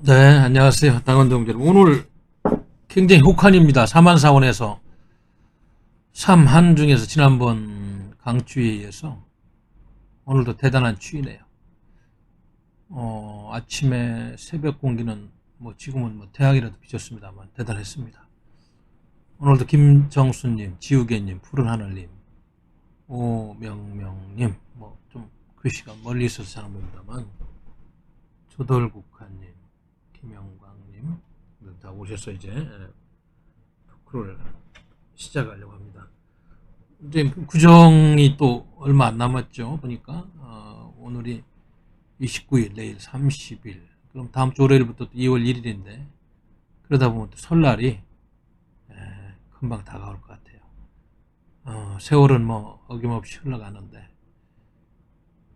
네, 안녕하세요. 당원동들. 오늘 굉장히 혹한입니다. 삼한사원에서 삼한 중에서 지난번 강추위에 의해서 오늘도 대단한 추위네요. 아침에 새벽 공기는 뭐 지금은 뭐 태양이라도 비쳤습니다만 대단했습니다. 오늘도 김정수님, 지우개님, 푸른하늘님, 오명명님, 뭐 좀 글씨가 멀리 있어서 잘 안 보입니다만 조돌국화님, 김영광님 다 오셔서 이제 토크를 시작하려고 합니다. 이제 구정이 또 얼마 안 남았죠. 보니까 오늘이 29일, 내일 30일. 그럼 다음 주 월요일부터 2월 1일인데 그러다 보면 또 설날이 금방 다가올 것 같아요. 세월은 뭐 어김없이 흘러가는데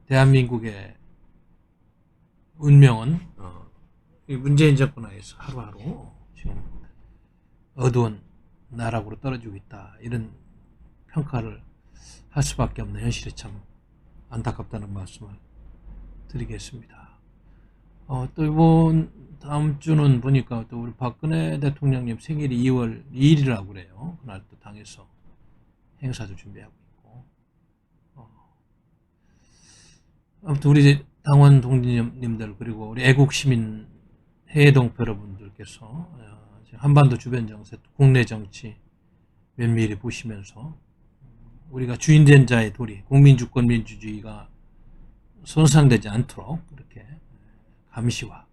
대한민국의 운명은 이 문재인 정권 하에서 하루하루 지금 어두운 나락으로 떨어지고 있다. 이런 평가를 할 수밖에 없는 현실이 참 안타깝다는 말씀을 드리겠습니다. 또 이번 다음 주는 보니까 또 우리 박근혜 대통령님 생일이 2월 2일이라고 그래요. 그날 또 당에서 행사도 준비하고 있고. 아무튼 우리 당원 동지님들 그리고 우리 애국시민 해외 동포 여러분들께서 한반도 주변 정세, 국내 정치 면밀히 보시면서 우리가 주인된 자의 도리, 국민주권 민주주의가 손상되지 않도록 이렇게 감시와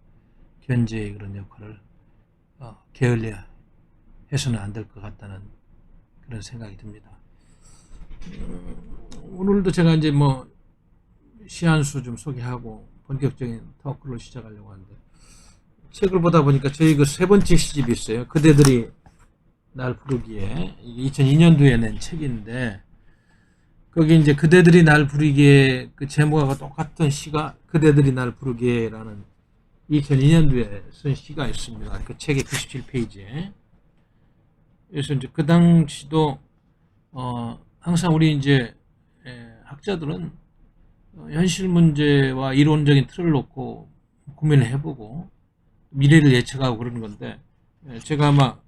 견제의 그런 역할을 게을리해서는 안 될 것 같다는 그런 생각이 듭니다. 오늘도 제가 이제 뭐 시한수 좀 소개하고 본격적인 토크를 시작하려고 하는데 책을 보다 보니까 저희 그 세 번째 시집이 있어요. 그대들이 날 부르기에 2002년도에 낸 책인데 거기 이제 그대들이 날 부르기에 그 제목하고 똑같은 시가 그대들이 날 부르기에라는 2002년도에 쓴 시가 있습니다. 그 책의 97페이지에. 그래서 이제 그 당시도 항상 우리 이제 학자들은 현실 문제와 이론적인 틀을 놓고 고민을 해보고 미래를 예측하고 그러는 건데 제가 아마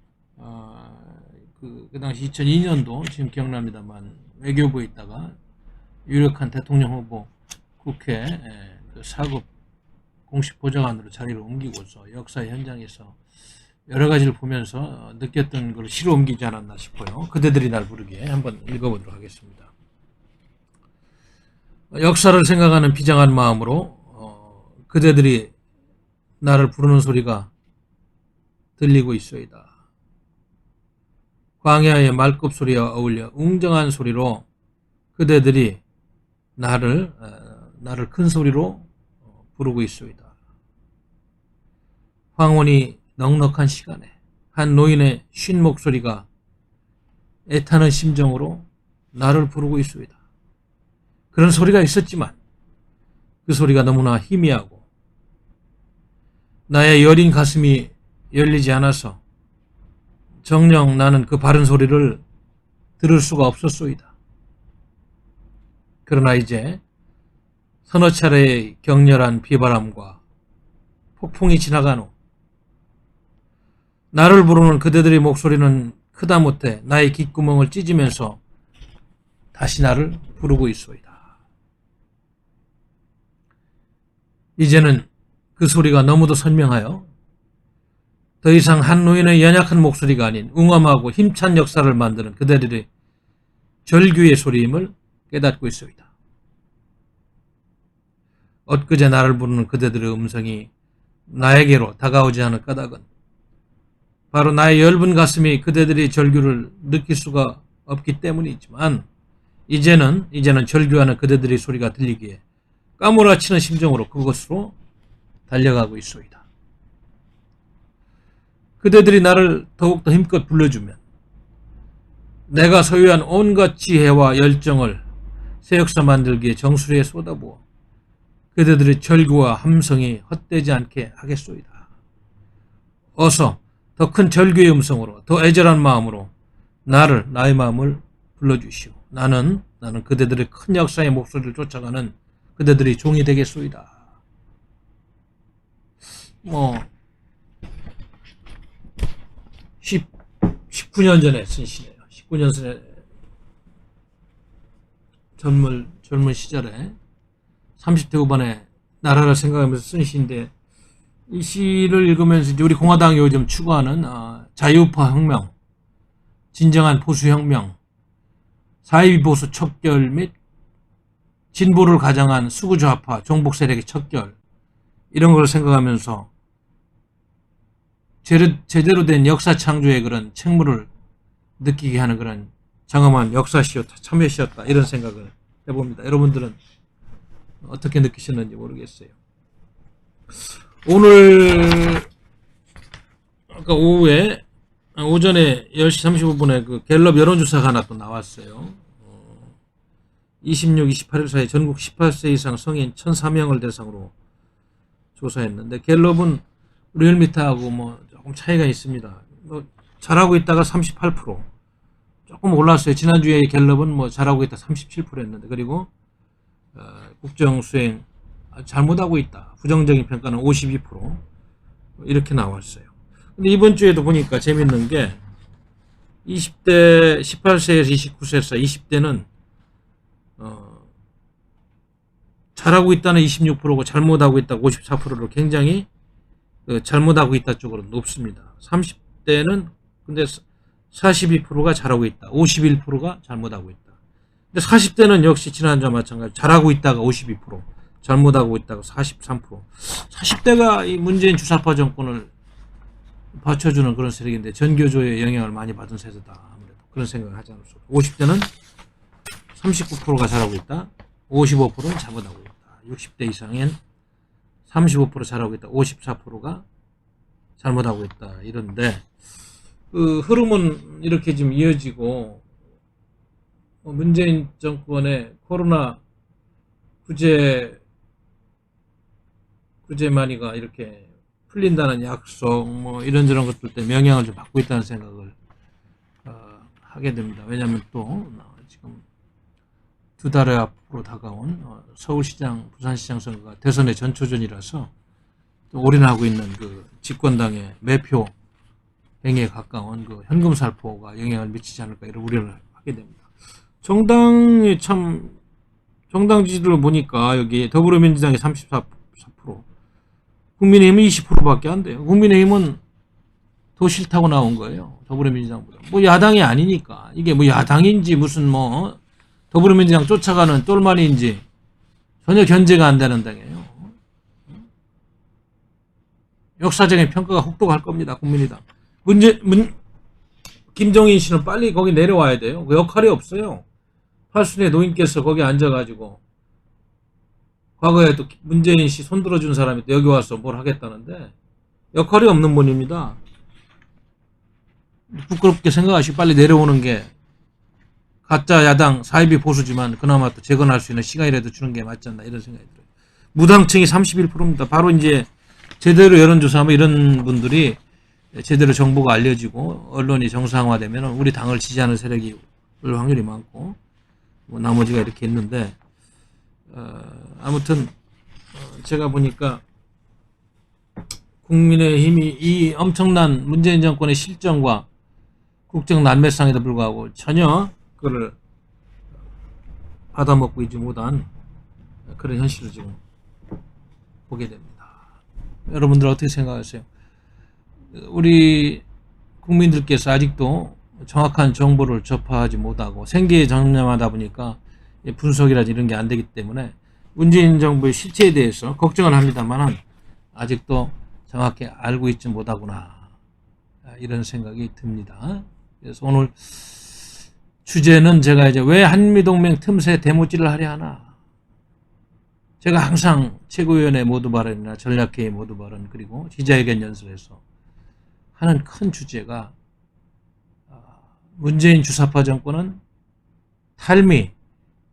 그 당시 2002년도 지금 기억납니다만 외교부에 있다가 유력한 대통령 후보 국회 그 4급 공식 보좌관으로 자리를 옮기고서 역사 현장에서 여러 가지를 보면서 느꼈던 걸 시로 옮기지 않았나 싶어요. 그대들이 날 부르기에 한번 읽어보도록 하겠습니다. 역사를 생각하는 비장한 마음으로 그대들이 나를 부르는 소리가 들리고 있어이다. 광야의 말급 소리와 어울려 웅장한 소리로 그대들이 나를 큰 소리로 부르고 있어이다. 황혼이 넉넉한 시간에 한 노인의 쉰 목소리가 애타는 심정으로 나를 부르고 있어이다. 그런 소리가 있었지만 그 소리가 너무나 희미하고 나의 여린 가슴이 열리지 않아서 정녕 나는 그 바른 소리를 들을 수가 없었소이다. 그러나 이제 서너 차례의 격렬한 비바람과 폭풍이 지나간 후 나를 부르는 그대들의 목소리는 크다 못해 나의 귓구멍을 찢으면서 다시 나를 부르고 있소이다. 이제는 그 소리가 너무도 선명하여 더 이상 한 노인의 연약한 목소리가 아닌 웅엄하고 힘찬 역사를 만드는 그대들의 절규의 소리임을 깨닫고 있소이다. 엊그제 나를 부르는 그대들의 음성이 나에게로 다가오지 않을 까닭은 바로 나의 엷은 가슴이 그대들의 절규를 느낄 수가 없기 때문이지만 이제는 절규하는 그대들의 소리가 들리기에 까무라치는 심정으로 그곳으로 달려가고 있소이다. 그대들이 나를 더욱더 힘껏 불러주면 내가 소유한 온갖 지혜와 열정을 새 역사 만들기에 정수리에 쏟아부어 그대들의 절규와 함성이 헛되지 않게 하겠소이다. 어서 더 큰 절규의 음성으로 더 애절한 마음으로 나의 마음을 불러주시오. 나는 그대들의 큰 역사의 목소리를 쫓아가는 그대들의 종이 되겠소이다. 19년 전에 쓴 시네요. 19년 전에 젊은 시절에 30대 후반에 나라를 생각하면서 쓴 시인데, 이 시를 읽으면서 이제 우리 공화당이 요즘 추구하는 자유우파 혁명, 진정한 보수혁명, 사회보수 척결 및 진보를 가장한 수구좌파 종북 세력의 척결, 이런 걸 생각하면서 제대로 된 역사 창조의 그런 책무를 느끼게 하는 그런 장엄한 역사시였다, 참여시였다, 이런 생각을 해봅니다. 여러분들은 어떻게 느끼셨는지 모르겠어요. 오늘 아까 오전에 10시 35분에 그 갤럽 여론조사가 하나 또 나왔어요. 26, 28일 사이 전국 18세 이상 성인 1,004명을 대상으로 조사했는데, 갤럽은 리얼미터하고 뭐 조금 차이가 있습니다. 뭐 잘하고 있다가 38%, 조금 올랐어요. 지난주에 갤럽은 뭐 잘하고 있다 37%였는데, 그리고 국정수행 잘못하고 있다, 부정적인 평가는 52%, 이렇게 나왔어요. 근데 이번 주에도 보니까 재밌는 게 20대 18세에서 29세 사이 20대는 잘하고 있다는 26%고 잘못하고 있다고 54%로 굉장히 잘못하고 있다 쪽으로 높습니다. 30대는 근데 42%가 잘하고 있다, 51%가 잘못하고 있다. 근데 40대는 역시 지난주와 마찬가지로 잘하고 있다가 52%, 잘못하고 있다가 43%. 40대가 이 문재인 주사파 정권을 받쳐주는 그런 세력인데 전교조의 영향을 많이 받은 세대다, 아무래도 그런 생각을 하지 않을 수 없고, 50대는 39%가 잘하고 있다, 55%는 잘못하고 있다. 60대 이상엔 35% 잘하고 있다, 54%가 잘못하고 있다. 이런데 그 흐름은 이렇게 좀 이어지고, 문재인 정권의 코로나 구제만이가 이렇게 풀린다는 약속, 뭐 이런저런 것들 때문에 영향을 좀 받고 있다는 생각을 하게 됩니다. 왜냐하면 또 지금 2달 앞으로 다가온 서울시장, 부산시장 선거가 대선의 전초전이라서 또 올인하고 있는 그 집권당의 매표 행위에 가까운 그 현금 살포가 영향을 미치지 않을까, 이런 우려를 하게 됩니다. 정당 지지를 보니까 여기 더불어민주당이 34%, 국민의힘은 20%밖에 안 돼요. 국민의힘은 더 싫다고 나온 거예요, 더불어민주당보다. 뭐 야당이 아니니까. 이게 뭐 야당인지 무슨 뭐 더불어민주당 쫓아가는 똘마니인지 전혀 견제가 안 되는 당이에요. 역사적인 평가가 혹독할 겁니다, 국민의당. 김종인 씨는 빨리 거기 내려와야 돼요. 그 역할이 없어요. 팔순의 노인께서 거기 앉아가지고 과거에 또 문재인 씨 손들어준 사람이 또 여기 와서 뭘 하겠다는데 역할이 없는 분입니다. 부끄럽게 생각하시고 빨리 내려오는 게 가짜 야당 사이비 보수지만 그나마 또 재건할 수 있는 시간이라도 주는 게 맞지 않나, 이런 생각이 들어요. 무당층이 31%입니다. 바로 이제 제대로 여론조사하면 이런 분들이 제대로 정보가 알려지고 언론이 정상화되면 우리 당을 지지하는 세력이 올 확률이 많고, 뭐 나머지가 이렇게 있는데, 아무튼 제가 보니까 국민의힘이 이 엄청난 문재인 정권의 실정과 국정 난매상에도 불구하고 전혀 그걸 받아먹고 있지 못한 그런 현실을 지금 보게 됩니다. 여러분들 어떻게 생각하세요? 우리 국민들께서 아직도 정확한 정보를 접하지 못하고 생계에 전념하다 보니까 분석이라든지 이런 게 안 되기 때문에 문재인 정부의 실체에 대해서 걱정을 합니다만 아직도 정확히 알고 있지 못하구나, 이런 생각이 듭니다. 그래서 오늘 주제는 제가 이제 왜 한미동맹 틈새 대못질을 하려 하나. 제가 항상 최고위원회 모두 발언이나 전략회의 모두 발언, 그리고 기자회견 연설에서 하는 큰 주제가 문재인 주사파 정권은 탈미,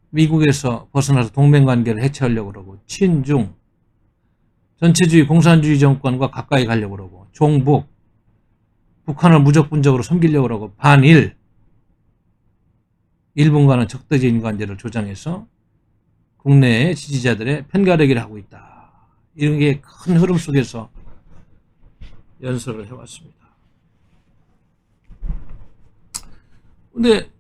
미국에서 벗어나서 동맹관계를 해체하려고 그러고, 친중, 전체주의 공산주의 정권과 가까이 가려고 그러고, 종북, 북한을 무적분적으로 섬기려고 그러고, 반일, 일본과는 적대적인 관계를 조장해서 국내의 지지자들의 편가르기를 하고 있다. 이런 게 큰 흐름 속에서 연설을 해왔습니다. 근데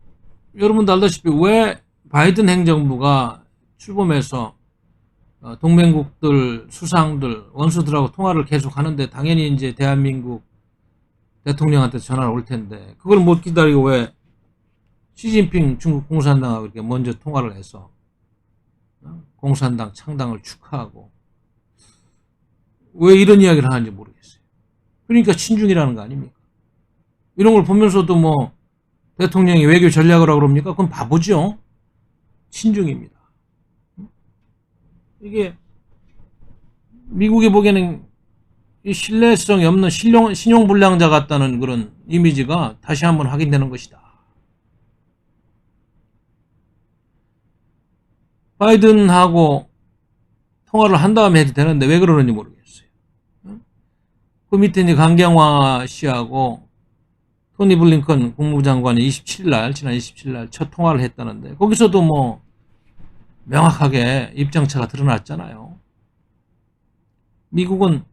여러분도 알다시피 왜 바이든 행정부가 출범해서 동맹국들, 수상들, 원수들하고 통화를 계속 하는데 당연히 이제 대한민국 대통령한테 전화가 올 텐데 그걸 못 기다리고 왜 시진핑 중국 공산당하고 이렇게 먼저 통화를 해서 공산당 창당을 축하하고 왜 이런 이야기를 하는지 모르겠어요. 그러니까 친중이라는 거 아닙니까? 이런 걸 보면서도 뭐 대통령이 외교 전략을 하고 그럽니까? 그건 바보죠. 친중입니다. 이게 미국이 보기에는 이 신뢰성이 없는 신용불량자 같다는 그런 이미지가 다시 한번 확인되는 것이다. 바이든하고 통화를 한 다음에 해도 되는데 왜 그러는지 모르겠어요. 그 밑에 이제 강경화 씨하고 토니 블링컨 국무부 장관이 27일 지난 27일 첫 통화를 했다는데 거기서도 뭐 명확하게 입장차가 드러났잖아요. 미국은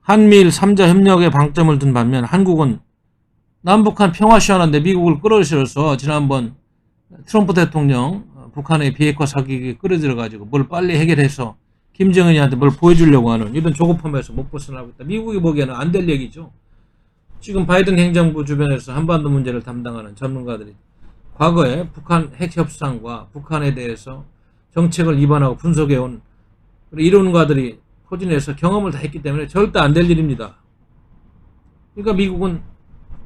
한미일 3자 협력에 방점을 둔 반면 한국은 남북한 평화 시원한데 미국을 끌어들여서 지난번 트럼프 대통령 북한의 비핵화 사격에 끌어들여가지고 뭘 빨리 해결해서 김정은이한테 뭘 보여주려고 하는 이런 조급함에서 못 벗어나고 있다. 미국이 보기에는 안 될 얘기죠. 지금 바이든 행정부 주변에서 한반도 문제를 담당하는 전문가들이 과거에 북한 핵 협상과 북한에 대해서 정책을 위반하고 분석해온 이론가들이 포진해서 경험을 다 했기 때문에 절대 안 될 일입니다. 그러니까 미국은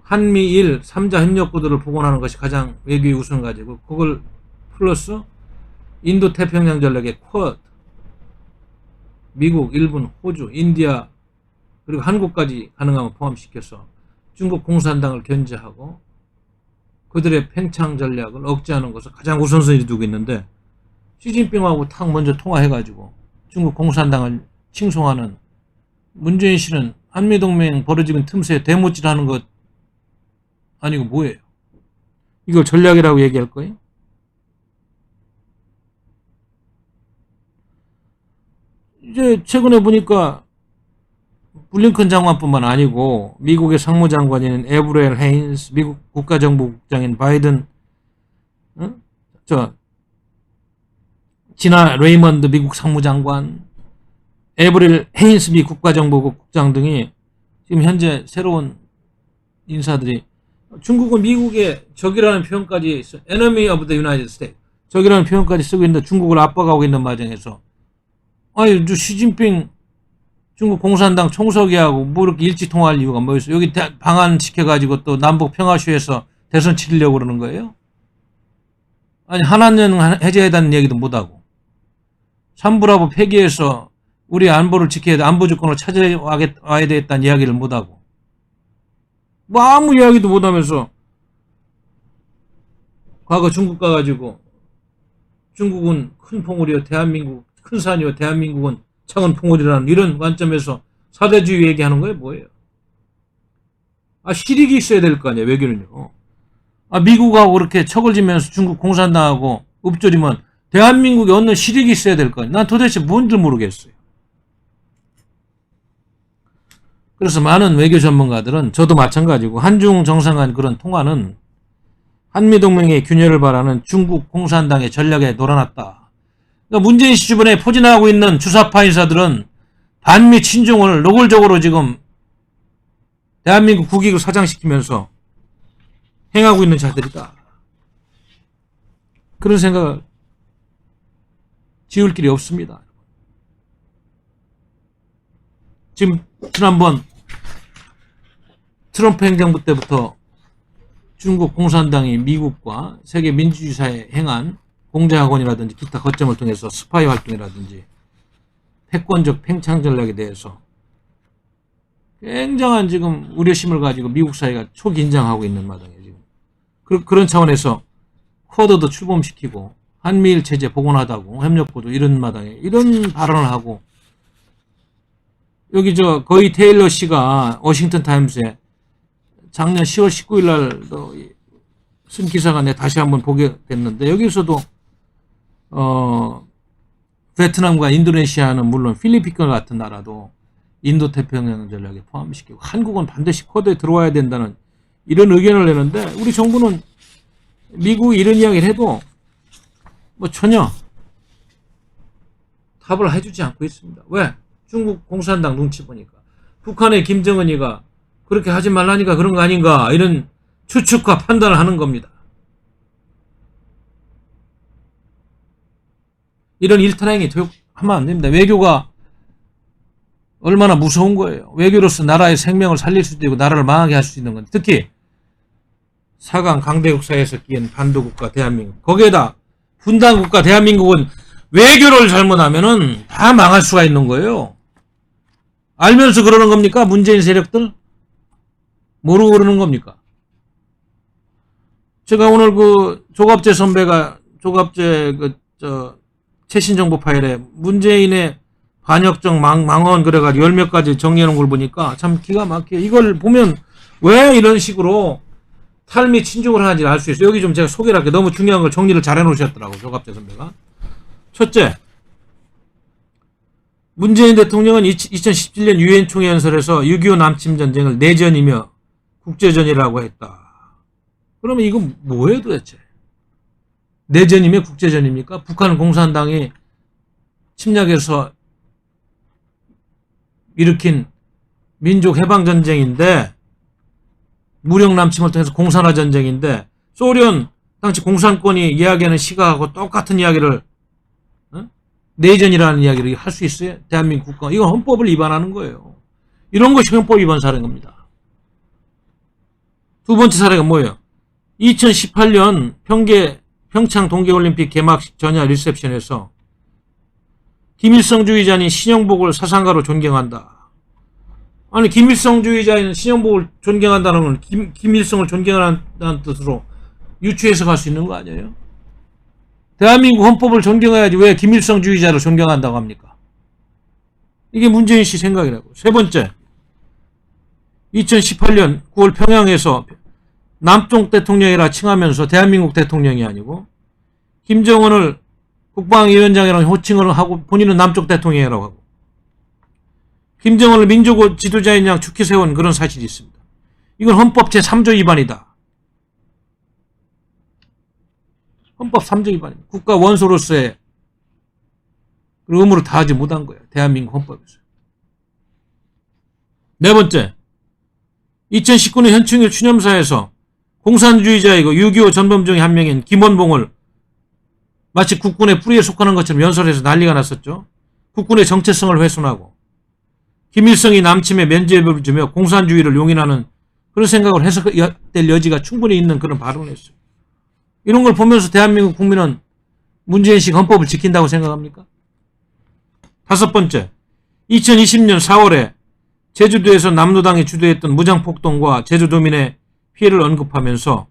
한미일 3자 협력구도를 복원하는 것이 가장 외교의 우선 가지고 그걸 플러스 인도 태평양 전략의 쿼드, 미국, 일본, 호주, 인디아 그리고 한국까지 가능하면 포함시켜서 중국 공산당을 견제하고 그들의 팽창 전략을 억제하는 것을 가장 우선순위에 두고 있는데 시진핑하고 탁 먼저 통화해가지고 중국 공산당을 칭송하는 문재인 씨는 한미동맹 벌어지는 틈새에 대못질하는 것 아니고 뭐예요? 이걸 전략이라고 얘기할 거예요? 이제 최근에 보니까 블링컨 장관뿐만 아니고 미국의 상무장관인 에브렐 헤인스, 미국 국가정보국장인 바이든, 지나 레이먼드 미국 상무장관, 에브렐 헤인스 미 국가정보국 국장 등이 지금 현재 새로운 인사들이 중국은 미국의 적이라는 표현까지 enemy of the United States 적이라는 표현까지 쓰고 있는데 중국을 압박하고 있는 과정에서 아니 시진핑 중국 공산당 총서기하고 뭐 이렇게 일찍 통화할 이유가 뭐 있어? 여기 방한 시켜가지고 또 남북 평화쇼에서 대선 치르려고 그러는 거예요? 아니 한한령 해제해달라는 얘기도 못하고 삼부라보 폐기해서 우리 안보를 지켜야 돼. 안보 주권을 찾아와야 되겠다는 이야기를 못하고 뭐 아무 이야기도 못하면서 과거 중국 가가지고 중국은 큰 봉우리요 대한민국 큰 산이요 대한민국은 작은 봉우리라는 이런 관점에서 사대주의 얘기하는 거예요 뭐예요? 실익이 있어야 될 거 아니에요 외교는요. 미국하고 그렇게 척을 지면서 중국 공산당하고 읊조리면 대한민국에 얻는 실익이 있어야 될 거 아니에요. 난 도대체 뭔지 모르겠어요. 그래서 많은 외교 전문가들은 저도 마찬가지고 한중 정상간 그런 통화는 한미동맹의 균열을 바라는 중국 공산당의 전략에 놀아났다. 그러니까 문재인 씨 주변에 포진하고 있는 주사파 인사들은 반미 친중을 노골적으로 지금 대한민국 국익을 사장시키면서 행하고 있는 자들이다. 그런 생각을 지울 길이 없습니다. 지금 지난번 트럼프 행정부 때부터 중국 공산당이 미국과 세계 민주주의 사회에 행한 공작학원이라든지 기타 거점을 통해서 스파이 활동이라든지 패권적 팽창 전략에 대해서 굉장한 지금 우려심을 가지고 미국 사회가 초긴장하고 있는 마당에 지금 그런 차원에서 쿼드도 출범시키고 한미일 체제 복원하다고 협력구도 이런 마당에 이런 발언을 하고 여기 거의 테일러 씨가 워싱턴 타임스에 작년 10월 19일 날도 쓴 기사가 내가 다시 한번 보게 됐는데 여기서도 베트남과 인도네시아는 물론 필리핀과 같은 나라도 인도 태평양 전략에 포함시키고 한국은 반드시 쿼드에 들어와야 된다는 이런 의견을 내는데 우리 정부는 미국이 이런 이야기를 해도 뭐 전혀 답을 해주지 않고 있습니다. 왜? 중국 공산당 눈치 보니까. 북한의 김정은이가 그렇게 하지 말라니까 그런 거 아닌가, 이런 추측과 판단을 하는 겁니다. 이런 일탈행위 하면 안 됩니다. 외교가 얼마나 무서운 거예요. 외교로서 나라의 생명을 살릴 수도 있고 나라를 망하게 할 수 있는 건데, 특히 4강 강대국사에서 끼인 반도국가 대한민국, 거기에다 분단국가 대한민국은 외교를 잘못하면은 다 망할 수가 있는 거예요. 알면서 그러는 겁니까? 문재인 세력들? 모르고 그러는 겁니까? 제가 오늘 그 조갑재 선배가 최신 정보 파일에 문재인의 반역적 망언 그래가지고 열 몇 가지 정리해놓은 걸 보니까 참 기가 막혀요. 이걸 보면 왜 이런 식으로 탈미 친중을 하는지 알 수 있어요. 여기 좀 제가 소개를 할게요. 너무 중요한 걸 정리를 잘 해놓으셨더라고요. 조갑재 선배가. 첫째, 문재인 대통령은 2017년 유엔 총회 연설에서 6.25 남침 전쟁을 내전이며 국제전이라고 했다. 그러면 이건 뭐예요 도대체? 내전이며 국제전입니까? 북한 공산당이 침략해서 일으킨 민족 해방 전쟁인데, 무력 남침을 통해서 공산화 전쟁인데, 소련 당시 공산권이 이야기하는 시각하고 똑같은 이야기를, 내전이라는 이야기를 할 수 있어요? 대한민국 국가. 이건 헌법을 위반하는 거예요. 이런 것이 헌법 위반 사례인 겁니다. 두 번째 사례가 뭐예요? 2018년 평창 동계올림픽 개막식 전야 리셉션에서 김일성주의자인 신영복을 사상가로 존경한다. 아니, 김일성주의자인 신영복을 존경한다는 건 김일성을 존경한다는 뜻으로 유추해서 갈 수 있는 거 아니에요? 대한민국 헌법을 존경해야지 왜 김일성주의자를 존경한다고 합니까? 이게 문재인 씨 생각이라고. 세 번째, 2018년 9월 평양에서 남쪽 대통령이라 칭하면서 대한민국 대통령이 아니고 김정은을 국방위원장이라고 호칭을 하고 본인은 남쪽 대통령이라고 하고 김정은을 민족 지도자인 양 축히 세운 그런 사실이 있습니다. 이건 헌법 제3조 위반이다. 헌법 3조 위반입니다. 국가 원소로서의 의무를 다하지 못한 거예요. 대한민국 헌법에서. 네 번째, 2019년 현충일 추념사에서 공산주의자이고 6.25 전범 중에 한 명인 김원봉을 마치 국군의 뿌리에 속하는 것처럼 연설해서 난리가 났었죠. 국군의 정체성을 훼손하고 김일성이 남침에 면죄부를 주며 공산주의를 용인하는 그런 생각을 해석될 여지가 충분히 있는 그런 발언을 했어요. 이런 걸 보면서 대한민국 국민은 문재인식 헌법을 지킨다고 생각합니까? 다섯 번째, 2020년 4월에 제주도에서 남로당이 주도했던 무장폭동과 제주도민의 피해를 언급하면서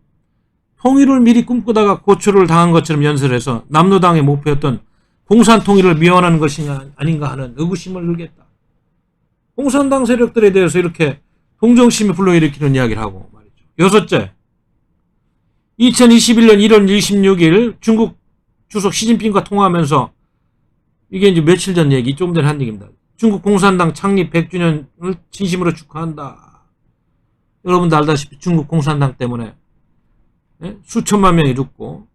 통일을 미리 꿈꾸다가 고초를 당한 것처럼 연설해서 남로당의 목표였던 공산통일을 미화하는 것이 아닌가 하는 의구심을 들겠다. 공산당 세력들에 대해서 이렇게 동정심이 불러일으키는 이야기를 하고 말이죠. 여섯째, 2021년 1월 26일 중국 주석 시진핑과 통화하면서, 이게 이제 며칠 전 얘기, 조금 전에 한 얘기입니다. 중국 공산당 창립 100주년을 진심으로 축하한다. 여러분도 알다시피 중국 공산당 때문에 수천만 명이 죽고,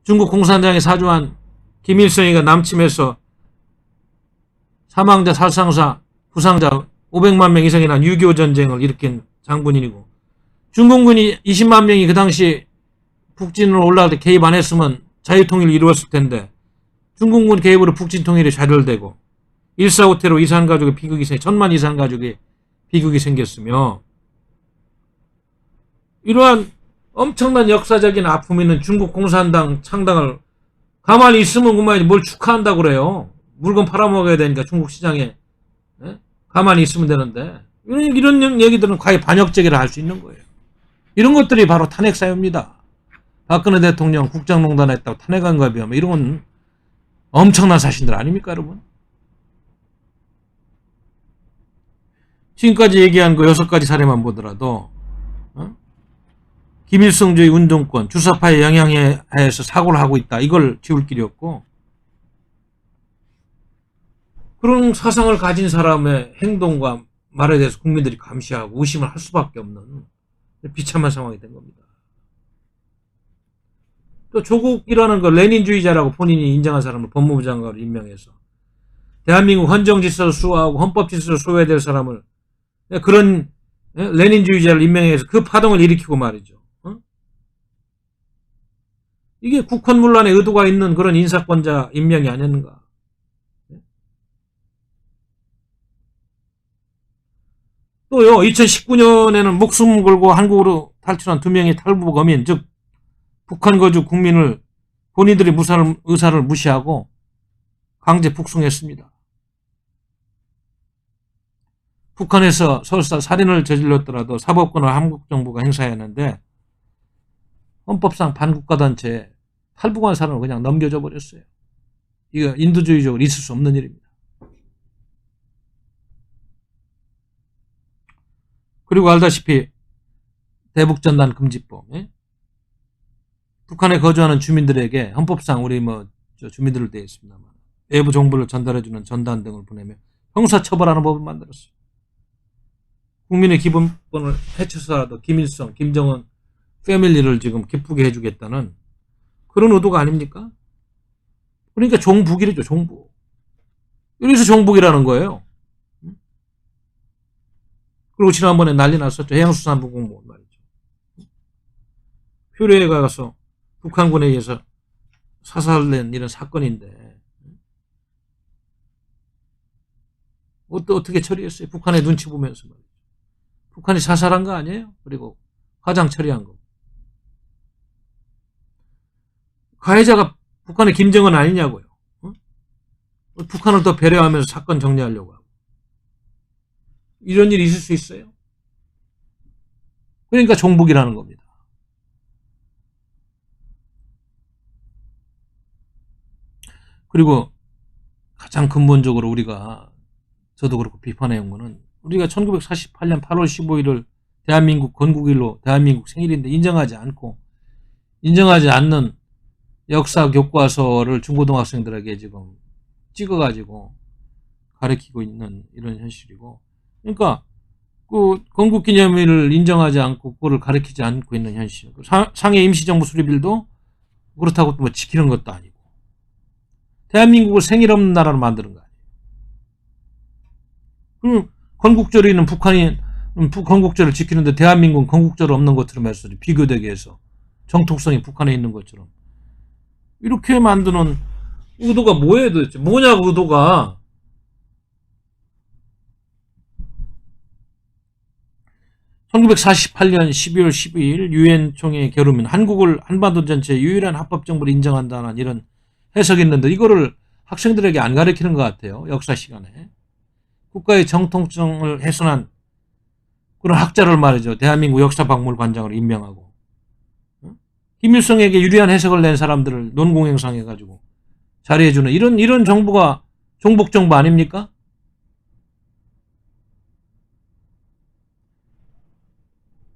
중국 공산당이 사주한 김일성이가 남침해서 사망자, 살상자, 부상자 500만 명 이상이 난 6.25 전쟁을 일으킨 장군인이고, 중공군이 20만 명이 그 당시 북진으로 올라갈 때 개입 안 했으면 자유통일을 이루었을 텐데, 중공군 개입으로 북진 통일이 좌절되고 1.4.5 테러 이산 가족의 비극이 천만 이상 가족의 비극이 생겼으며, 이러한 엄청난 역사적인 아픔이 있는 중국 공산당 창당을 가만히 있으면 그만 뭘 축하한다고 그래요. 물건 팔아먹어야 되니까 중국 시장에 가만히 있으면 되는데, 이런 얘기들은 과연 반역죄기를 할 수 있는 거예요. 이런 것들이 바로 탄핵 사유입니다. 박근혜 대통령 국정농단했다고 탄핵한 거에 비하면 이런 건 엄청난 사실들 아닙니까, 여러분? 지금까지 얘기한 그 6가지 사례만 보더라도 김일성주의 운동권, 주사파의 영향에 하에서 사고를 하고 있다. 이걸 지울 길이 없고, 그런 사상을 가진 사람의 행동과 말에 대해서 국민들이 감시하고 의심을 할 수밖에 없는 비참한 상황이 된 겁니다. 또 조국이라는 거 레닌주의자라고 본인이 인정한 사람을 법무부 장관으로 임명해서 대한민국 헌정질서를 수호하고 헌법질서를 수호해야 될 사람을 그런 레닌주의자를 임명해서 그 파동을 일으키고 말이죠. 이게 국헌문란에 의도가 있는 그런 인사권자 임명이 아니었는가. 또요, 2019년에는 목숨 걸고 한국으로 탈출한 2명의 탈북 어민, 즉 북한 거주 국민을 본인들의 의사를 무시하고 강제 북송했습니다. 북한에서 설사 살인을 저질렀더라도 사법권을 한국 정부가 행사해야 하는데 헌법상 반국가단체에 탈북한 사람을 그냥 넘겨줘 버렸어요. 이거 인도주의적으로 있을 수 없는 일입니다. 그리고 알다시피 대북전단 금지법, 북한에 거주하는 주민들에게 헌법상 우리 주민들을 되어 있습니다만 외부 정보를 전달해주는 전단 등을 보내며 형사처벌하는 법을 만들었어요. 국민의 기본권을 해쳐서라도 김일성, 김정은 패밀리를 지금 기쁘게 해주겠다는 그런 의도가 아닙니까? 그러니까 종북이래죠, 종북. 이래서 종북이라는 거예요. 그리고 지난번에 난리 났었죠. 해양수산부 공무원 말이죠. 표류에 가서 북한군에 의해서 사살된 이런 사건인데 어떻게 처리했어요? 북한의 눈치 보면서 말이죠. 북한이 사살한 거 아니에요? 그리고 화장 처리한 거. 가해자가 북한의 김정은 아니냐고요. 북한을 더 배려하면서 사건 정리하려고 하고. 이런 일이 있을 수 있어요? 그러니까 종북이라는 겁니다. 그리고 가장 근본적으로 우리가 저도 그렇고 비판해온 거는 우리가 1948년 8월 15일을 대한민국 건국일로 대한민국 생일인데 인정하지 않는 역사 교과서를 중고등학생들에게 지금 찍어가지고 가르치고 있는 이런 현실이고, 그러니까 그 건국기념일을 인정하지 않고 그거를 가르치지 않고 있는 현실. 상해 임시정부 수립일도 그렇다고 또 지키는 것도 아니고 대한민국을 생일 없는 나라로 만드는 거 아니에요. 그럼 건국절에는 북한이 건국절을 지키는데 대한민국은 건국절 없는 것처럼 해서 비교되게 해서 정통성이 북한에 있는 것처럼 이렇게 만드는 의도가 뭐예요 도대체? 뭐냐고 의도가. (1948년 12월 12일) 유엔 총회 결의문 한국을 한반도 전체의 유일한 합법정부를 인정한다는 이런 해석이 있는데 이거를 학생들에게 안 가르치는 것 같아요. 역사 시간에. 국가의 정통성을 훼손한 그런 학자를 말이죠. 대한민국 역사박물관장으로 임명하고 김일성에게 유리한 해석을 낸 사람들을 논공행상해가지고 자리해주는 이런 정부가 종북정부 아닙니까?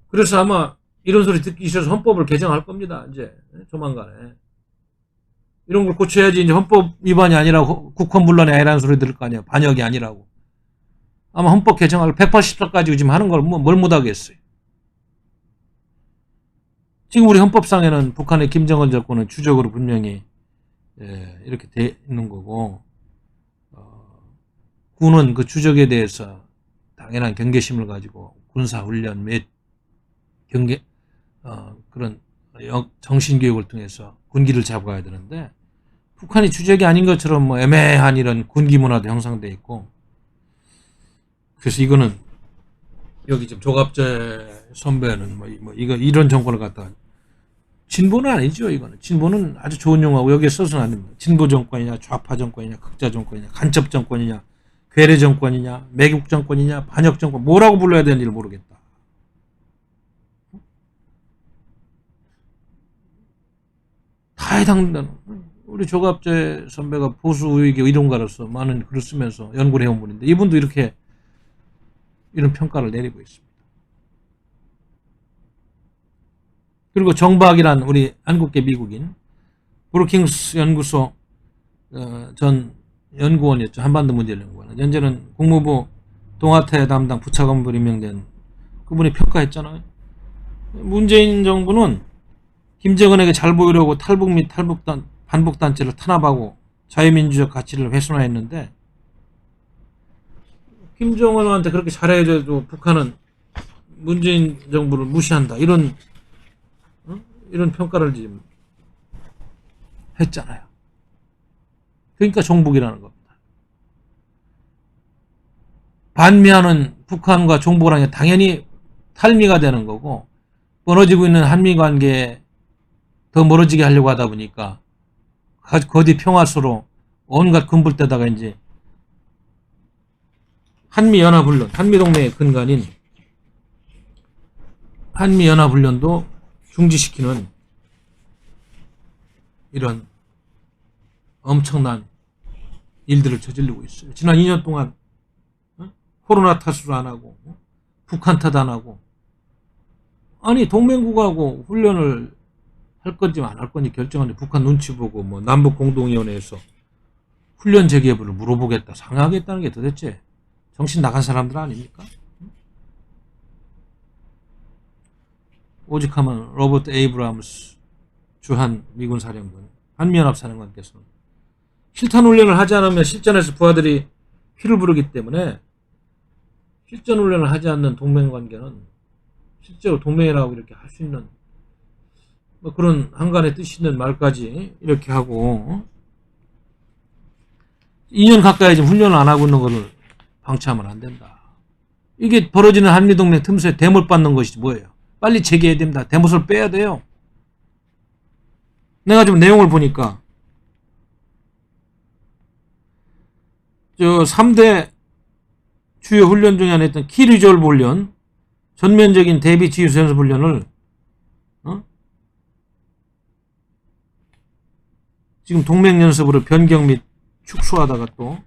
그래서 아마 이런 소리 듣기 싫어서 헌법을 개정할 겁니다. 이제 조만간에. 이런 걸 고쳐야지 이제 헌법 위반이 아니라고 국헌문란이 아니라는 소리 들을 거 아니에요. 반역이 아니라고. 아마 헌법 개정을 180석 가지고 지금 하는 걸 뭘 못하겠어요. 지금 우리 헌법상에는 북한의 김정은 정권은 주적으로 분명히 이렇게 돼 있는 거고 군은 그 주적에 대해서 당연한 경계심을 가지고 군사훈련 및 그런 정신교육을 통해서 군기를 잡아야 되는데 북한이 주적이 아닌 것처럼 뭐 애매한 이런 군기 문화도 형성돼 있고, 그래서 이거는 여기 지금 조갑재 선배는 이런 정권을 갖다가 진보는 아니죠. 이거는 진보는 아주 좋은 용어고 여기에 써서는 안 됩니다. 진보 정권이냐 좌파 정권이냐 극자 정권이냐 간첩 정권이냐 괴뢰 정권이냐 매국 정권이냐 반역 정권 뭐라고 불러야 되는지를 모르겠다. 다 해당된다는. 우리 조갑재 선배가 보수 우익의 이론가로서 많은 글을 쓰면서 연구를 해온 분인데 이분도 이렇게 이런 평가를 내리고 있습니다. 그리고 정박이란 우리 한국계 미국인 브루킹스 연구소 전 연구원이었죠. 한반도 문제를 연구하는. 현재는 국무부 동아태 담당 부차관으로 임명된 그분이 평가했잖아요. 문재인 정부는 김정은에게 잘 보이려고 탈북 및 반북단체를 탄압하고 자유민주적 가치를 훼손하였는데 김정은한테 그렇게 잘해줘도 북한은 문재인 정부를 무시한다. 이런 평가를 지금 했잖아요. 그러니까 종북이라는 겁니다. 반미하는 북한과 종북을 하는 게 당연히 탈미가 되는 거고, 멀어지고 있는 한미 관계에 더 멀어지게 하려고 하다 보니까 거디 평화수로 온갖 군불대다가 이제 한미연합훈련, 한미동맹의 근간인 한미연합훈련도 중지시키는 이런 엄청난 일들을 저지르고 있어요. 지난 2년 동안 코로나 탓으로 안 하고 북한 탓 안 하고, 아니 동맹국하고 훈련을 할 건지 안 할 건지 결정하는데 북한 눈치 보고 뭐 남북공동위원회에서 훈련 재개부를 물어보겠다, 상하겠다는 게 도대체 정신 나간 사람들 아닙니까? 오직하면 로버트 에이브람스 주한 미군 사령관, 한미연합 사령관께서는 실탄 훈련을 하지 않으면 실전에서 부하들이 피를 부르기 때문에 실전 훈련을 하지 않는 동맹 관계는 실제로 동맹이라고 이렇게 할 수 있는 뭐 그런 한간의 뜻이 있는 말까지 이렇게 하고 2년 가까이 지금 훈련을 안 하고 있는 것을 방치하면 안 된다. 이게 벌어지는 한미동맹 틈새에 대못 받는 것이 뭐예요? 빨리 재개해야 됩니다. 대못을 빼야 돼요. 내가 지금 내용을 보니까 저 3대 주요 훈련 중에 하나 있던 키리졸브 훈련, 전면적인 대비 지휘수 연습 훈련을 지금 동맹 연습으로 변경 및 축소하다가 또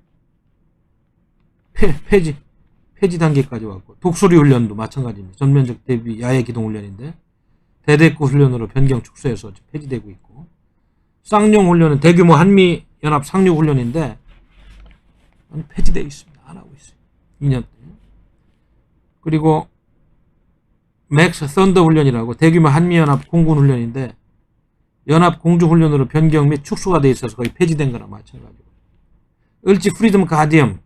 폐지 단계까지 왔고, 독수리 훈련도 마찬가지입니다. 전면적 대비 야외 기동 훈련인데 대대구 훈련으로 변경 축소해서 폐지되고 있고, 쌍용 훈련은 대규모 한미 연합 상륙 훈련인데 폐지되어 있습니다. 안 하고 있어요. 2년 때. 그리고 맥스 썬더 훈련이라고 대규모 한미연합 공군 훈련인데 연합 공중 훈련으로 변경 및 축소가 되어 있어서 거의 폐지된 거나 마찬가지고, 을지 프리덤 가디엄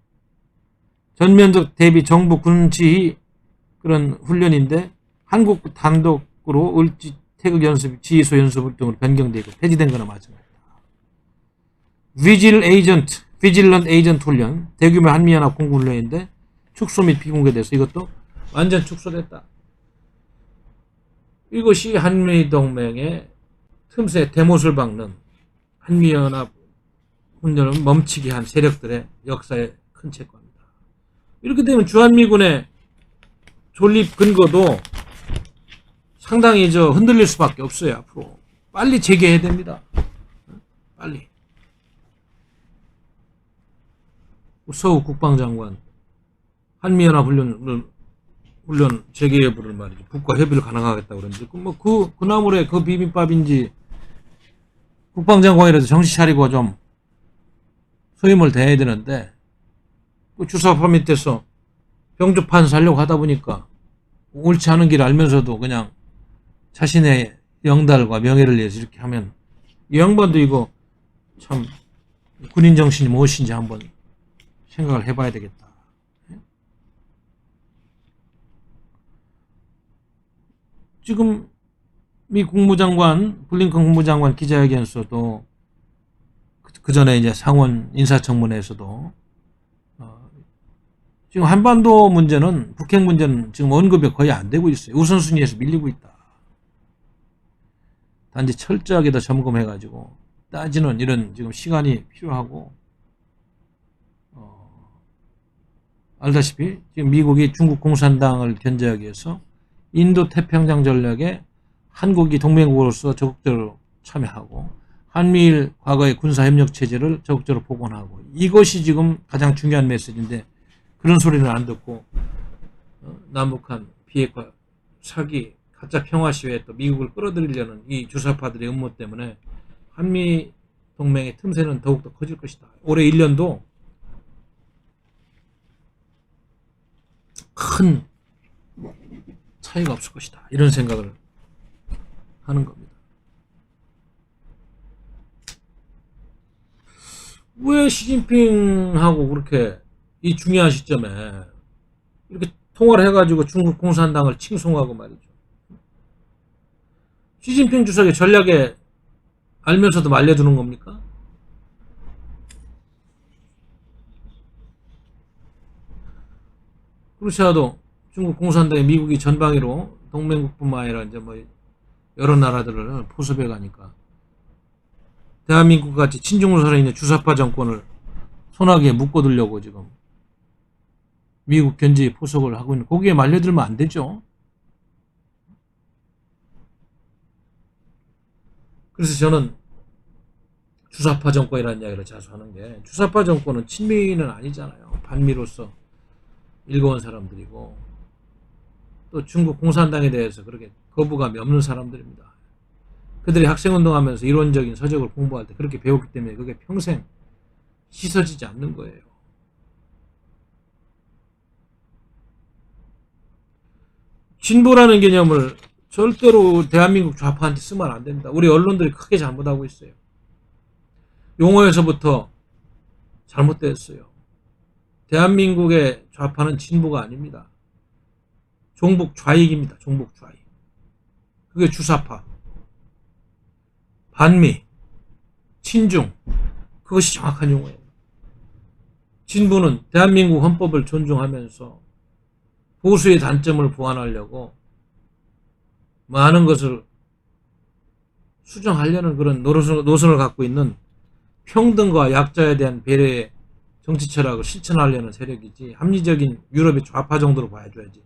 전면적 대비 정부 군지휘 그런 훈련인데 한국 단독으로 을지 태극 연습 지휘소 연습 등으로 변경되고 폐지된 거나 마찬가지다. 비질런트 에이전트 훈련 대규모 한미연합 공군 훈련인데 축소 및 비공개돼서 이것도 완전 축소됐다. 이것이 한미동맹의 틈새 대못을 박는 한미연합 훈련을 멈추게 한 세력들의 역사의 큰 채권입니다. 이렇게 되면 주한미군의 존립 근거도 상당히 흔들릴 수밖에 없어요. 앞으로 빨리 재개해야 됩니다. 빨리. 서욱 국방장관 한미연합 훈련 재개 여부를 말이죠. 국가 협의를 가능하겠다고 그랬는데 그 나물에 그 비빔밥인지 국방장관이라도 정신 차리고 좀 소임을 다해야 되는데, 그 주사파 밑에서 병조판 살려고 하다 보니까 옳지 않은 길 알면서도 그냥 자신의 영달과 명예를 위해서 이렇게 하면 이 양반도 이거 참 군인 정신이 무엇인지 한번 생각을 해봐야 되겠다. 지금 미 국무장관 블링컨 국무장관 기자회견에서도 그 전에 이제 상원 인사청문회에서도 지금 한반도 문제는, 북핵 문제는 지금 언급이 거의 안 되고 있어요. 우선순위에서 밀리고 있다. 단지 철저하게 더 점검해가지고 따지는 이런 지금 시간이 필요하고, 알다시피 지금 미국이 중국 공산당을 견제하기 위해서 인도 태평양 전략에 한국이 동맹국으로서 적극적으로 참여하고 한미일 과거의 군사협력 체제를 적극적으로 복원하고, 이것이 지금 가장 중요한 메시지인데 그런 소리는 안 듣고 남북한 비핵화, 사기, 가짜 평화 시위에 또 미국을 끌어들이려는 이 주사파들의 음모 때문에 한미 동맹의 틈새는 더욱더 커질 것이다. 올해 1년도 큰 차이가 없을 것이다. 이런 생각을 하는 겁니다. 왜 시진핑하고 그렇게 이 중요한 시점에 이렇게 통화를 해가지고 중국 공산당을 칭송하고 말이죠. 시진핑 주석의 전략에 알면서도 말려두는 겁니까? 그렇지 않아도 중국 공산당이 미국이 전방위로 동맹국뿐만 아니라 이제 뭐 여러 나라들을 포섭해 가니까 대한민국 같이 친중노선에 있는 주사파 정권을 손아귀에 묶어두려고 지금 미국 견제에 포석을 하고 있는, 거기에 말려들면 안 되죠. 그래서 저는 주사파 정권이라는 이야기를 자주 하는 게, 주사파 정권은 친미는 아니잖아요. 반미로서 일궈온 사람들이고 또 중국 공산당에 대해서 그렇게 거부감이 없는 사람들입니다. 그들이 학생운동하면서 이론적인 서적을 공부할 때 그렇게 배웠기 때문에 그게 평생 씻어지지 않는 거예요. 진보라는 개념을 절대로 대한민국 좌파한테 쓰면 안 됩니다. 우리 언론들이 크게 잘못하고 있어요. 용어에서부터 잘못됐어요. 대한민국의 좌파는 진보가 아닙니다. 종북 좌익입니다. 종북 좌익. 그게 주사파, 반미, 친중, 그것이 정확한 용어예요. 진보는 대한민국 헌법을 존중하면서 보수의 단점을 보완하려고 많은 것을 수정하려는 그런 노선을 갖고 있는, 평등과 약자에 대한 배려의 정치 철학을 실천하려는 세력이지, 합리적인 유럽의 좌파 정도로 봐줘야지.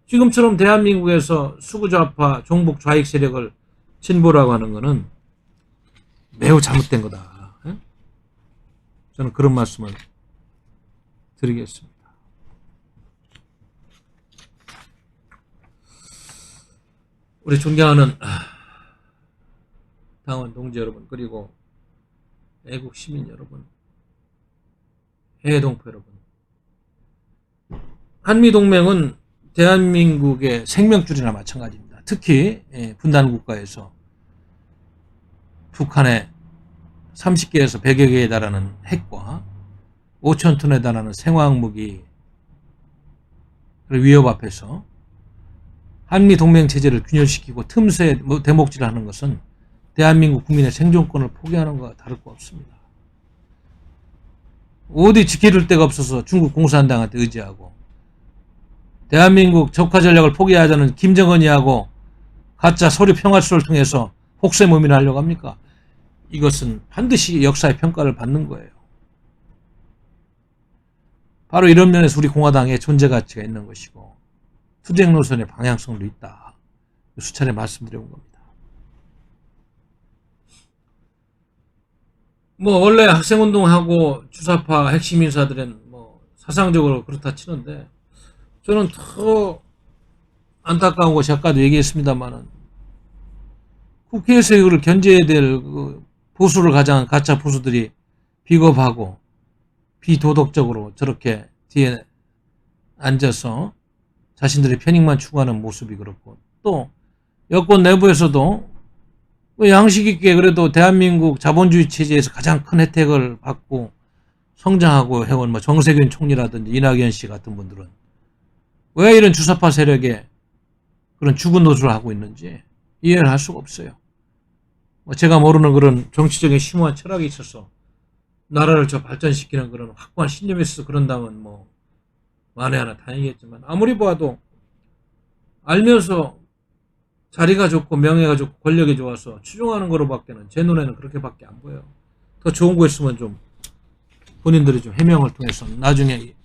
지금처럼 대한민국에서 수구좌파, 종북 좌익 세력을 진보라고 하는 것은 매우 잘못된 거다. 저는 그런 말씀을 드리겠습니다. 우리 존경하는 당원 동지 여러분, 그리고 애국 시민 여러분, 해외 동포 여러분, 한미동맹은 대한민국의 생명줄이나 마찬가지입니다. 특히 분단 국가에서 북한의 30개에서 100여 개에 달하는 핵과 5,000톤에 달하는 생화학무기 위협 앞에서 한미 동맹 체제를 균열시키고 틈새 대목질하는 것은 대한민국 국민의 생존권을 포기하는 것과 다를 거 없습니다. 어디 지켜줄 데가 없어서 중국 공산당한테 의지하고, 대한민국 적화 전략을 포기하자는 김정은이하고 가짜 서류 평화수를 통해서 혹세무민을 하려고 합니까? 이것은 반드시 역사의 평가를 받는 거예요. 바로 이런 면에서 우리 공화당에 존재 가치가 있는 것이고 투쟁 노선의 방향성도 있다. 수차례 말씀드려온 겁니다. 뭐 원래 학생운동하고 주사파 핵심 인사들은 뭐 사상적으로 그렇다 치는데, 저는 더 안타까운 것이 아까도 얘기했습니다만은 국회에서 이거를 견제해야 될 보수를 가장한 가짜 보수들이 비겁하고 비도덕적으로 저렇게 뒤에 앉아서 자신들의 편익만 추구하는 모습이 그렇고, 또 여권 내부에서도 양식 있게 그래도 대한민국 자본주의 체제에서 가장 큰 혜택을 받고 성장하고 해온 뭐 정세균 총리라든지 이낙연 씨 같은 분들은 왜 이런 주사파 세력에 그런 죽은 노릇을 하고 있는지 이해를 할 수가 없어요. 제가 모르는 그런 정치적인 심오한 철학이 있어서 나라를 저 발전시키는 그런 확고한 신념이 있어서 그런다면 뭐 만에 하나 다행이겠지만, 아무리 봐도 알면서 자리가 좋고 명예가 좋고 권력이 좋아서 추종하는 거로밖에는 제 눈에는 그렇게밖에 안 보여요. 더 좋은 거 있으면 좀 본인들이 좀 해명을 통해서 나중에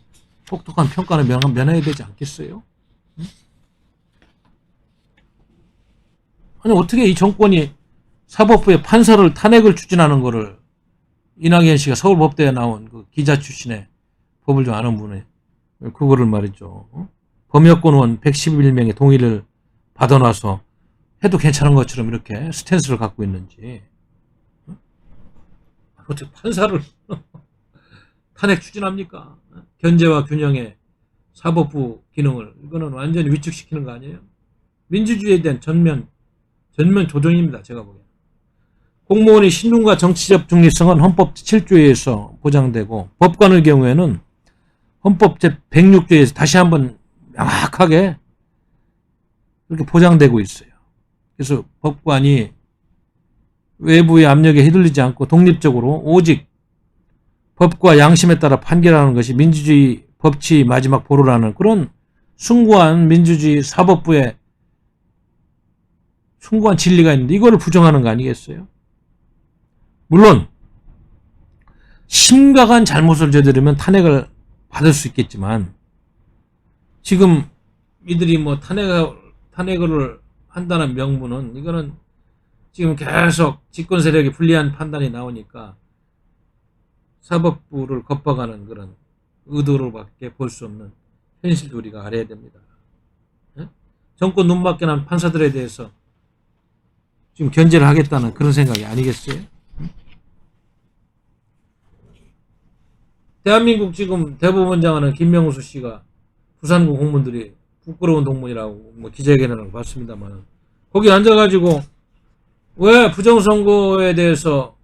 혹독한 평가는 면해야 되지 않겠어요? 아니 어떻게 이 정권이 사법부의 판사를 탄핵을 추진하는 거를, 이낙연 씨가 서울법대에 나온 그 기자 출신의 법을 좀 아는 분이 그거를 말이죠, 범여권원 111명의 동의를 받아놔서 해도 괜찮은 것처럼 이렇게 스탠스를 갖고 있는지, 어떻게 판사를 탄핵 추진합니까? 견제와 균형의 사법부 기능을, 이거는 완전히 위축시키는 거 아니에요? 민주주의에 대한 전면 조정입니다. 제가 보기에는. 공무원의 신분과 정치적 중립성은 헌법 7조에서 보장되고 법관의 경우에는 헌법 제106조에서 다시 한번 명확하게 그렇게 보장되고 있어요. 그래서 법관이 외부의 압력에 휘둘리지 않고 독립적으로 오직 법과 양심에 따라 판결하는 것이 민주주의 법치의 마지막 보루라는 그런 숭고한 민주주의 사법부의 숭고한 진리가 있는데 이거를 부정하는 거 아니겠어요? 물론 심각한 잘못을 저지르면 탄핵을 받을 수 있겠지만 지금 이들이 뭐 탄핵을 한다는 명분은 이거는 지금 계속 집권 세력이 불리한 판단이 나오니까 사법부를 겁박하는 그런 의도로밖에 볼 수 없는 현실도 우리가 알아야 됩니다. 정권 눈밖에 난 판사들에 대해서 지금 견제를 하겠다는 그런 생각이 아니겠어요? 대한민국 지금 대법원장하는 김명수 씨가 부산구 공무원들이 부끄러운 동문이라고 뭐 기자회견을 봤습니다만 거기 앉아가지고 왜 부정선거에 대해서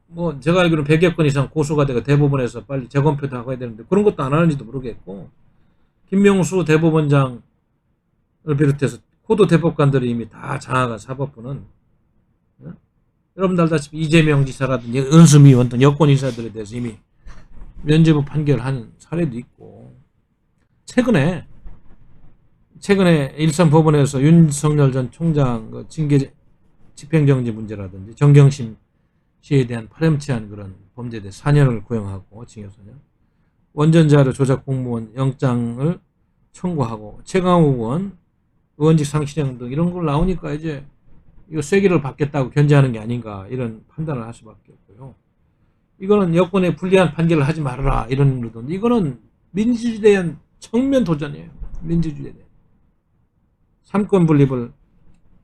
뭐 제가 알기로는 100여 건 이상 고소가 되고 대법원에서 빨리 재검표도 하고 해야 되는데 그런 것도 안 하는지도 모르겠고 김명수 대법원장을 비롯해서 고도 대법관들이 이미 다 장악한 사법부는 여러분들 알다시피 이재명 지사라든지 은수미 의원 등 여권 인사들에 대해서 이미 면죄부 판결한 사례도 있고 최근에 일선 법원에서 윤석열 전 총장 징계 집행정지 문제라든지 정경심 씨에 대한 파렴치한 그런 범죄에 대해 4년을 구형하고 징역 4년 원전 자료 조작 공무원 영장을 청구하고 최강욱 의원 의원직 상실형 등 이런 걸 나오니까 이제 이거 쐐기를 받겠다고 견제하는 게 아닌가 이런 판단을 할 수밖에 없고요. 이거는 여권에 불리한 판결을 하지 말아라 이런 의도인데 이거는 민주주의에 대한 정면 도전이에요. 민주주의에 대한 삼권 분립을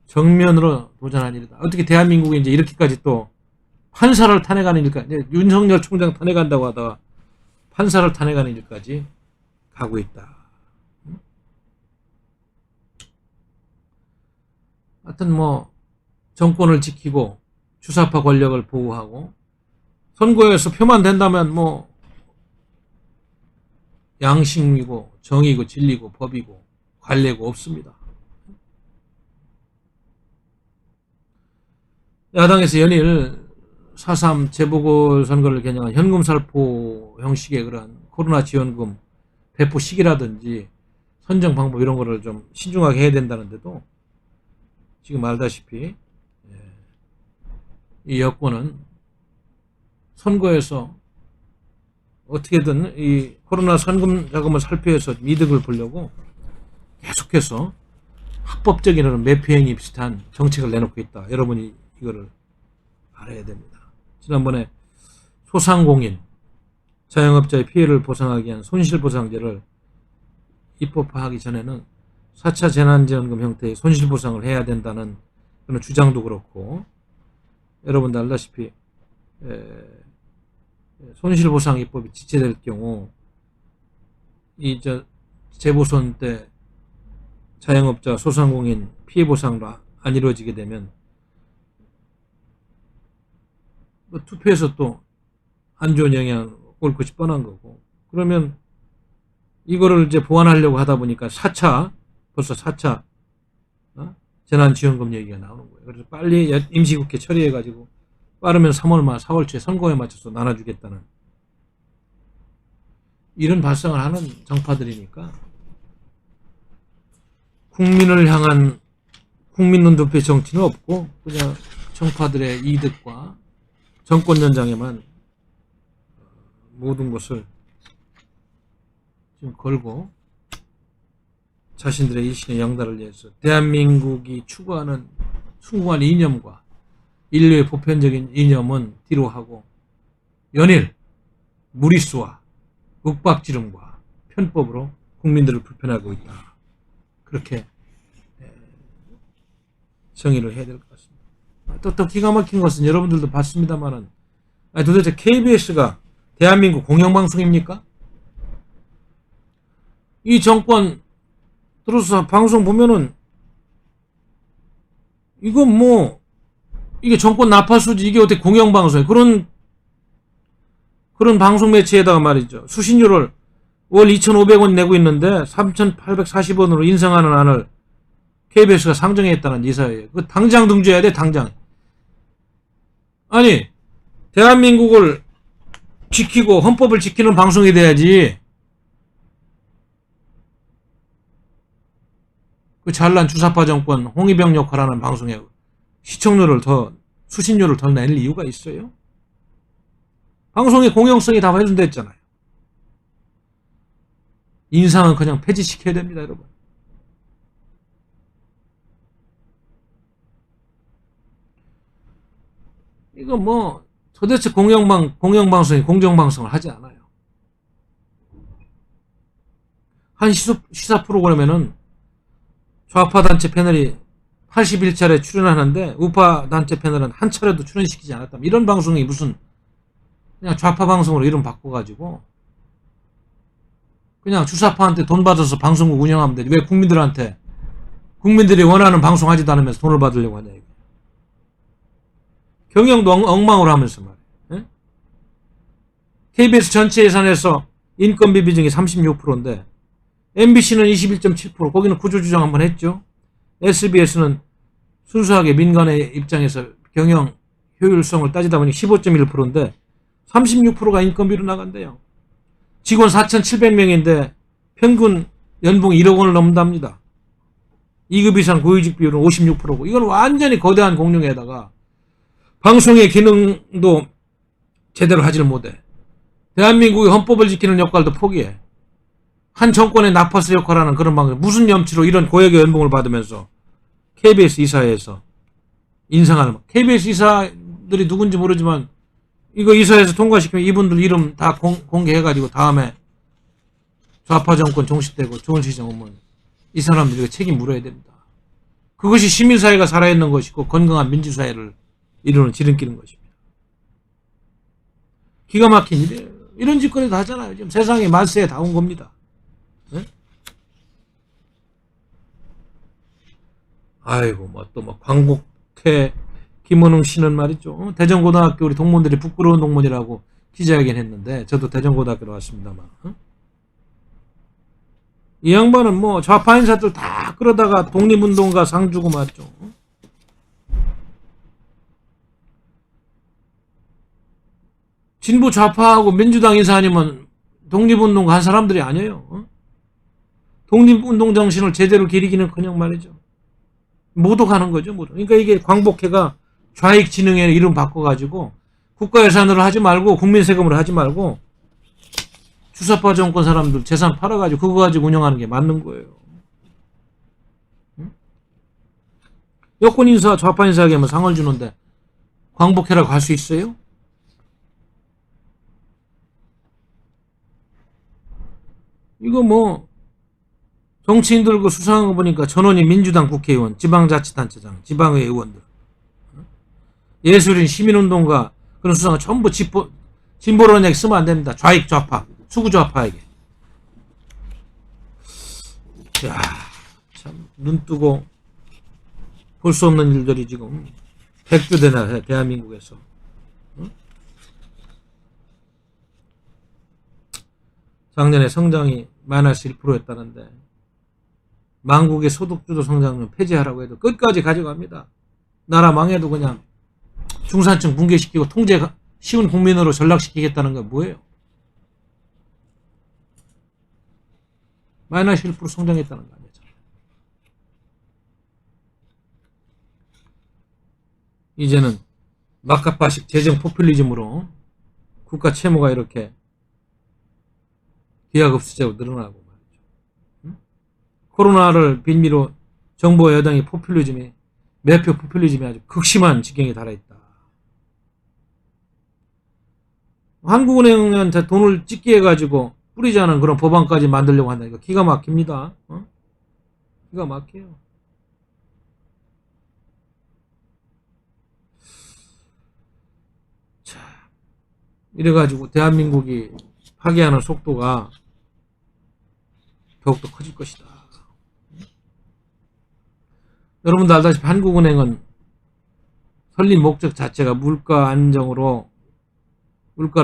정면으로 도전한 일이다. 어떻게 대한민국이 이제 이렇게까지 또 판사를 탄핵하는 일까지 윤석열 총장 탄핵한다고 하다가 판사를 탄핵하는 일까지 가고 있다. 하여튼 뭐 정권을 지키고 주사파 권력을 보호하고 선거에서 표만 된다면 뭐 양심이고 정의고 진리고 법이고 관례고 없습니다. 야당에서 연일 4.3 재보궐선거를 겨냥한 현금살포 형식의 그런 코로나 지원금 배포 시기라든지 선정 방법 이런 거를 좀 신중하게 해야 된다는데도 지금 알다시피 이 여권은 선거에서 어떻게든 이 코로나 선금 자금을 살포해서 이득을 보려고 계속해서 합법적인 그런 매표행위 비슷한 정책을 내놓고 있다. 여러분이 이거를 알아야 됩니다. 지난번에 소상공인, 자영업자의 피해를 보상하기 위한 손실보상제를 입법화하기 전에는 4차 재난지원금 형태의 손실보상을 해야 된다는 그런 주장도 그렇고 여러분도 알다시피 손실보상 입법이 지체될 경우 이 재보선 때 자영업자, 소상공인 피해보상도 안 이루어지게 되면 뭐 투표에서 또 안 좋은 영향을 올 것이 뻔한 거고 그러면 이거를 이제 보완하려고 하다 보니까 벌써 4차 재난지원금 얘기가 나오는 거예요. 그래서 빨리 임시국회 처리해가지고 빠르면 3월 말 4월 초에 선거에 맞춰서 나눠주겠다는 이런 발상을 하는 정파들이니까 국민을 향한 국민 눈높이의 정치는 없고 그냥 정파들의 이득과 정권 연장에만 모든 것을 지금 걸고 자신들의 일신의 양다를 위해서 대한민국이 추구하는 숭고한 이념과 인류의 보편적인 이념은 뒤로 하고 연일 무리수와 윽박지름과 편법으로 국민들을 불편하고 있다. 그렇게 정의를 해야 될 것 같습니다. 또 기가 막힌 것은 여러분들도 봤습니다만은 도대체 KBS가 대한민국 공영방송입니까? 이 정권 들어서 방송 보면은 이건 뭐 이게 정권 나파수지. 이게 어떻게 공영방송이에요. 그런 방송 매체에다가 말이죠. 수신료를 월 2,500원 내고 있는데 3,840원으로 인상하는 안을 KBS가 상정했다는 이사예요. 그 당장 등재해야 돼, 당장. 아니, 대한민국을 지키고 헌법을 지키는 방송이 돼야지. 그 잘난 주사파 정권 홍위병 역할하는 방송에 수신료를 더 낼 이유가 있어요? 방송의 공영성이 다 훼손됐잖아요. 인상은 그냥 폐지시켜야 됩니다, 여러분. 이거 뭐 도대체 공영방송이 공정방송을 하지 않아요. 한 시사 프로그램에는 좌파 단체 패널이 81차례 출연하는데 우파 단체 패널은 한 차례도 출연시키지 않았다. 이런 방송이 무슨 그냥 좌파 방송으로 이름 바꿔가지고 그냥 주사파한테 돈 받아서 방송국 운영하면 되지. 왜 국민들이 원하는 방송 하지도 않으면서 돈을 받으려고 하냐, 이거. 경영도 엉망으로 하면서 말이에요. KBS 전체 예산에서 인건비 비중이 36%인데 MBC는 21.7%, 거기는 구조조정 한번 했죠. SBS는 순수하게 민간의 입장에서 경영 효율성을 따지다 보니 15.1%인데 36%가 인건비로 나간대요. 직원 4,700명인데 평균 연봉 1억 원을 넘는답니다. 2급 이상 고위직 비율은 56%고 이건 완전히 거대한 공룡에다가 방송의 기능도 제대로 하지를 못해. 대한민국의 헌법을 지키는 역할도 포기해. 한 정권의 나파수 역할하는 그런 방송, 무슨 염치로 이런 고액의 연봉을 받으면서 KBS 이사회에서 인상하는, KBS 이사들이 누군지 모르지만 이거 이사회에서 통과시키면 이분들 이름 다 공개해가지고 다음에 좌파 정권 종식되고 좋은 시정 오면 이 사람들이 책임 물어야 됩니다. 그것이 시민사회가 살아있는 것이고 건강한 민주사회를 이루는 지름길인 것입니다. 기가 막힌 일이에요. 이런 짓거리도 하잖아요. 지금 세상에 말세에 다 온 겁니다. 네? 아이고, 광복회 김원웅 씨는 말이죠. 대전고등학교 우리 동문들이 부끄러운 동문이라고 기자회견 했는데, 저도 대전고등학교로 왔습니다만. 이 양반은 뭐 좌파 인사들 다 끌어다가 독립운동가 상 주고 말죠. 진보 좌파하고 민주당 인사 아니면 독립운동가 한 사람들이 아니에요. 독립운동 정신을 제대로 기리기는커녕 말이죠. 모독하는 거죠, 모독. 그러니까 이게 광복회가 좌익 진흥회 이름 바꿔가지고 국가 예산으로 하지 말고 국민 세금으로 하지 말고 주사파 정권 사람들 재산 팔아가지고 그거 가지고 운영하는 게 맞는 거예요. 여권 인사, 좌파 인사에게만 상을 주는데 광복회라고 할 수 있어요? 이거 뭐 정치인들 그 수상한 거 보니까 전원이 민주당 국회의원, 지방자치단체장, 지방의 의원들, 예술인, 시민운동가 그런 수상은 전부 진보론 얘기 쓰면 안 됩니다. 좌익, 좌파, 수구 좌파에게. 야, 참 눈 뜨고 볼 수 없는 일들이 지금 백주되나 해, 대한민국에서. 작년에 성장이 마이너스 1%였다는데 망국의 소득주도 성장률 폐지하라고 해도 끝까지 가져갑니다. 나라 망해도 그냥 중산층 붕괴시키고 통제 쉬운 국민으로 전락시키겠다는 건 뭐예요? 마이너스 1% 성장했다는 거 아니에요. 이제는 막가파식 재정 포퓰리즘으로 국가 채무가 이렇게 기하급수적으로 늘어나고 말이죠. 코로나를 빌미로 정부 여당의 매표 포퓰리즘이 아주 극심한 지경에 달해있다. 한국은행한테 돈을 찍게 해가지고 뿌리지 않은 그런 법안까지 만들려고 한다니까 기가 막힙니다. 기가 막혀요. 자, 이래가지고 대한민국이 파괴하는 속도가 더욱더 커질 것이다. 여러분도 알다시피 한국은행은 설립 목적 자체가 물가를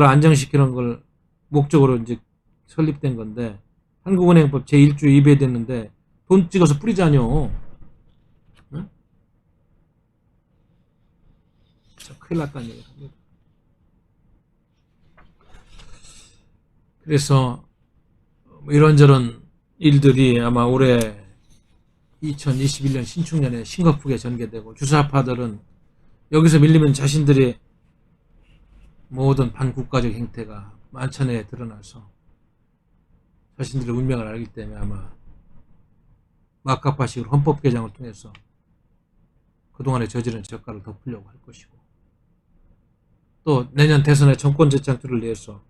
안정시키는 걸 목적으로 이제 설립된 건데, 한국은행법 제1조 2배 됐는데 돈 찍어서 뿌리자뇨. 응? 참 큰일 났다는 얘기를 합니다. 그래서 이런저런 일들이 아마 올해 2021년 신축년에 심각하게 전개되고, 주사파들은 여기서 밀리면 자신들의 모든 반국가적 행태가 만천에 드러나서 자신들의 운명을 알기 때문에 아마 막가파식으로 헌법 개정을 통해서 그동안에 저지른 저가를 덮으려고 할 것이고, 또 내년 대선에 정권 재창출을 위해서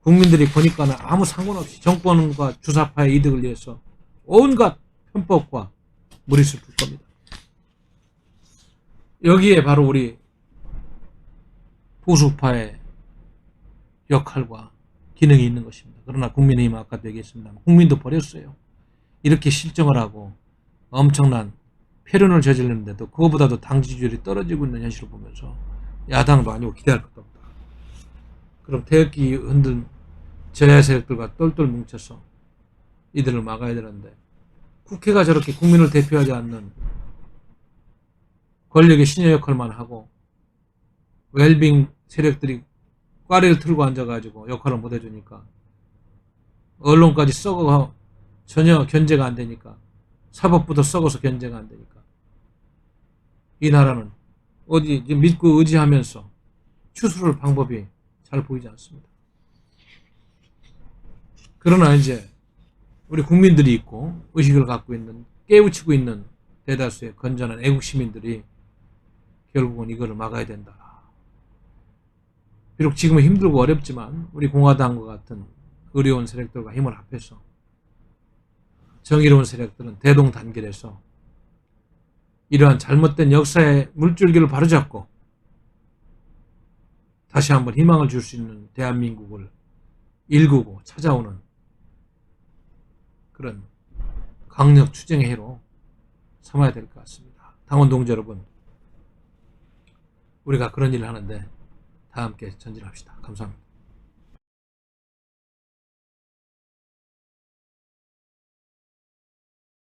국민들이 보니까는 아무 상관없이 정권과 주사파의 이득을 위해서 온갖 편법과 무리수를 둘 겁니다. 여기에 바로 우리 보수파의 역할과 기능이 있는 것입니다. 그러나 국민의힘은 아까도 얘기했습니다. 국민도 버렸어요. 이렇게 실정을 하고 엄청난 폐륜을 저지르는데도 그거보다도 당 지지율이 떨어지고 있는 현실을 보면서 야당도 아니고 기대할 것도 없다. 그럼 태극기 흔든 저야 세력들과 똘똘 뭉쳐서 이들을 막아야 되는데, 국회가 저렇게 국민을 대표하지 않는 권력의 신여 역할만 하고 웰빙 세력들이 꽈리를 틀고 앉아가지고 역할을 못 해주니까, 언론까지 썩어 전혀 견제가 안 되니까, 사법부도 썩어서 견제가 안 되니까, 이 나라는 어디 믿고 의지하면서 추스를 방법이 잘 보이지 않습니다. 그러나 이제 우리 국민들이 있고 의식을 갖고 있는, 깨우치고 있는 대다수의 건전한 애국 시민들이 결국은 이거를 막아야 된다. 비록 지금은 힘들고 어렵지만 우리 공화당과 같은 의로운 세력들과 힘을 합해서 정의로운 세력들은 대동단결해서 이러한 잘못된 역사의 물줄기를 바로잡고 다시 한번 희망을 줄 수 있는 대한민국을 일구고 찾아오는 그런 강력 추정의 해로 삼아야 될 것 같습니다. 당원 동지 여러분, 우리가 그런 일을 하는데 다 함께 전진합시다. 감사합니다.